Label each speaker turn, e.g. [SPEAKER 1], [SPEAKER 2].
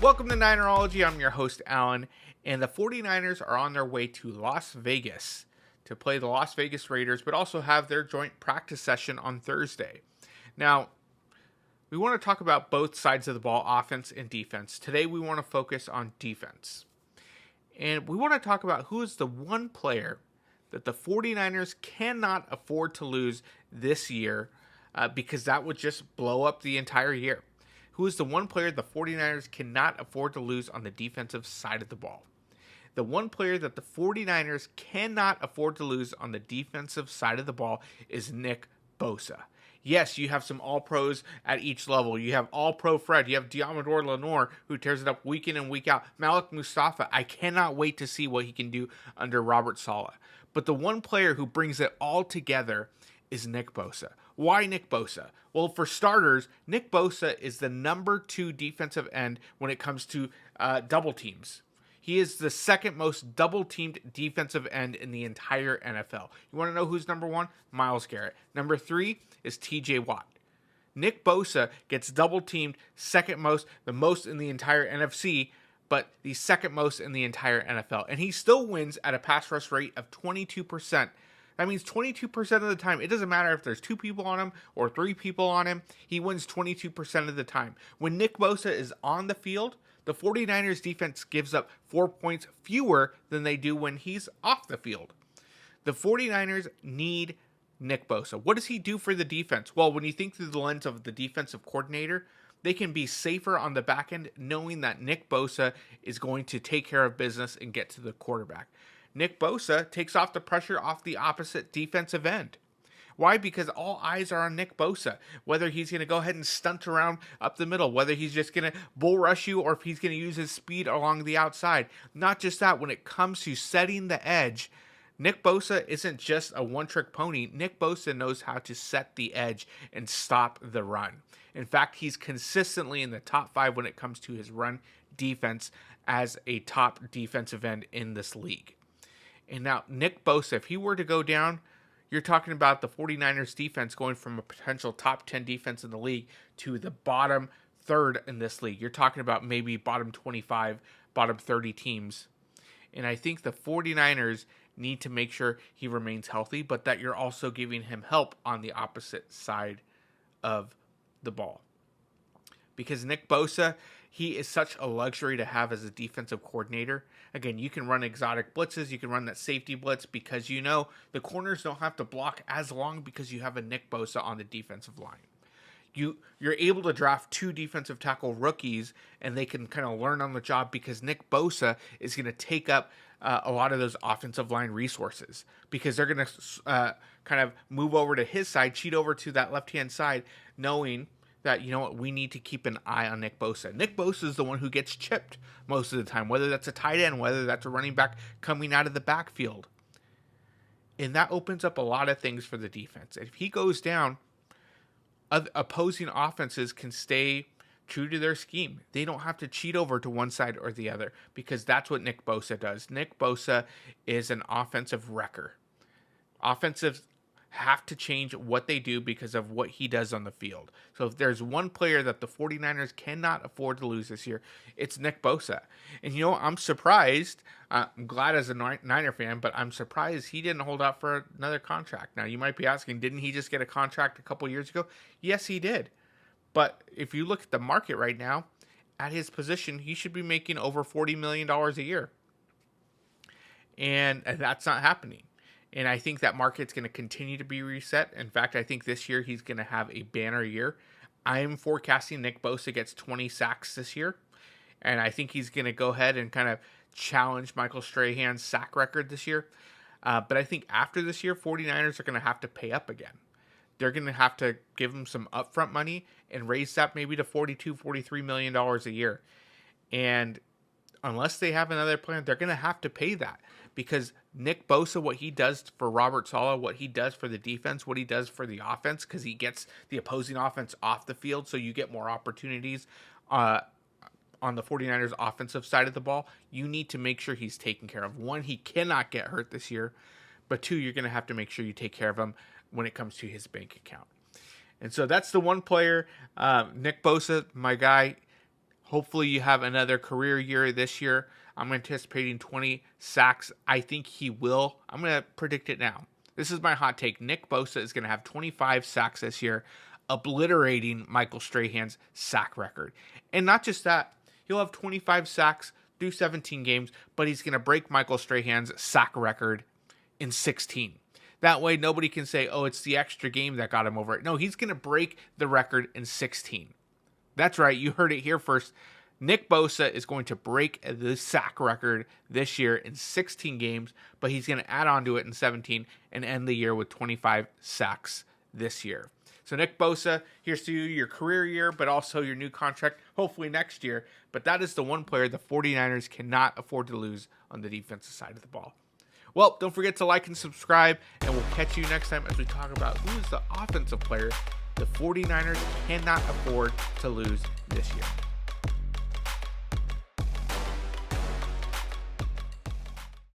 [SPEAKER 1] Welcome to Ninerology. I'm your host, Alan, and the 49ers are on their way to Las Vegas to play the Las Vegas Raiders, but also have their joint practice session on Thursday. Now, we want to talk about both sides of the ball, offense and defense. Today, we want to focus on defense. And we want to talk about who is the one player that the 49ers cannot afford to lose this year because that would just blow up the entire year. Who is the one player the 49ers cannot afford to lose on the defensive side of the ball? The one player that the 49ers cannot afford to lose on the defensive side of the ball is Nick Bosa. Yes, you have some all-pros at each level. You have all-pro Fred. You have Deommodore Lenoir, who tears it up week in and week out. Malik Mustafa, I cannot wait to see what he can do under Robert Saleh. But the one player who brings it all together is Nick Bosa. Why Nick Bosa? Well, for starters, Nick Bosa is the number 2 defensive end when it comes to double teams. He is the second most double-teamed defensive end in the entire NFL. You want to know who's number 1? Myles Garrett. Number 3 is TJ Watt. Nick Bosa gets double-teamed second most, the most in the entire NFC, but the second most in the entire NFL. And he still wins at a pass rush rate of 22%. That means 22% of the time. It doesn't matter if there's 2 people on him or 3 people on him. He wins 22% of the time. When Nick Bosa is on the field, the 49ers defense gives up 4 points fewer than they do when he's off the field. The 49ers need Nick Bosa. What does he do for the defense? Well, when you think through the lens of the defensive coordinator, they can be safer on the back end knowing that Nick Bosa is going to take care of business and get to the quarterback. Nick Bosa takes off the pressure off the opposite defensive end. Why? Because all eyes are on Nick Bosa. Whether he's going to go ahead and stunt around up the middle, whether he's just going to bull rush you, or if he's going to use his speed along the outside. Not just that, when it comes to setting the edge, Nick Bosa isn't just a one-trick pony. Nick Bosa knows how to set the edge and stop the run. In fact, he's consistently in the top 5 when it comes to his run defense as a top defensive end in this league. And now, Nick Bosa, if he were to go down, you're talking about the 49ers defense going from a potential top 10 defense in the league to the bottom 3rd in this league. You're talking about maybe bottom 25, bottom 30 teams. And I think the 49ers need to make sure he remains healthy, but that you're also giving him help on the opposite side of the ball. Because Nick Bosa, he is such a luxury to have as a defensive coordinator. Again, you can run exotic blitzes, you can run that safety blitz because you know the corners don't have to block as long because you have a Nick Bosa on the defensive line. You're able to draft 2 defensive tackle rookies and they can kind of learn on the job because Nick Bosa is going to take up a lot of those offensive line resources because they're going to kind of move over to his side, cheat over to that left-hand side, knowing that, you know what, we need to keep an eye on Nick Bosa. Nick Bosa is the one who gets chipped most of the time, whether that's a tight end, whether that's a running back coming out of the backfield. And that opens up a lot of things for the defense. If he goes down, opposing offenses can stay true to their scheme. They don't have to cheat over to one side or the other because that's what Nick Bosa does. Nick Bosa is an offensive wrecker. Offensive have to change what they do because of what he does on the field. So if there's one player that the 49ers cannot afford to lose this year, it's Nick Bosa. And you know, I'm surprised. I'm glad as a Niner fan, but I'm surprised he didn't hold out for another contract. Now, you might be asking, didn't he just get a contract a couple years ago? Yes, he did. But if you look at the market right now, at his position, he should be making over $40 million a year. And that's not happening. And I think that market's going to continue to be reset. In fact, I think this year he's going to have a banner year. I'm forecasting Nick Bosa gets 20 sacks this year. And I think he's going to go ahead and kind of challenge Michael Strahan's sack record this year. But I think after this year, 49ers are going to have to pay up again. They're going to have to give him some upfront money and raise that maybe to $42, $43 million a year. And unless they have another plan, they're going to have to pay that. Because Nick Bosa, what he does for Robert Saleh, what he does for the defense, what he does for the offense, because he gets the opposing offense off the field so you get more opportunities on the 49ers offensive side of the ball, you need to make sure he's taken care of. 1, he cannot get hurt this year, but 2, you're going to have to make sure you take care of him when it comes to his bank account. And so that's the one player, Nick Bosa, my guy. Hopefully you have another career year this year. I'm anticipating 20 sacks. I think he will. I'm going to predict it now. This is my hot take. Nick Bosa is going to have 25 sacks this year, obliterating Michael Strahan's sack record. And not just that, he'll have 25 sacks through 17 games, but he's going to break Michael Strahan's sack record in 16. That way, nobody can say, oh, it's the extra game that got him over it. No, he's going to break the record in 16. That's right. You heard it here first. Nick Bosa is going to break the sack record this year in 16 games, but he's going to add on to it in 17 and end the year with 25 sacks this year. So Nick Bosa, here's to you, your career year, but also your new contract, hopefully next year. But that is the one player the 49ers cannot afford to lose on the defensive side of the ball. Well, don't forget to like and subscribe, and we'll catch you next time as we talk about who is the offensive player the 49ers cannot afford to lose this year.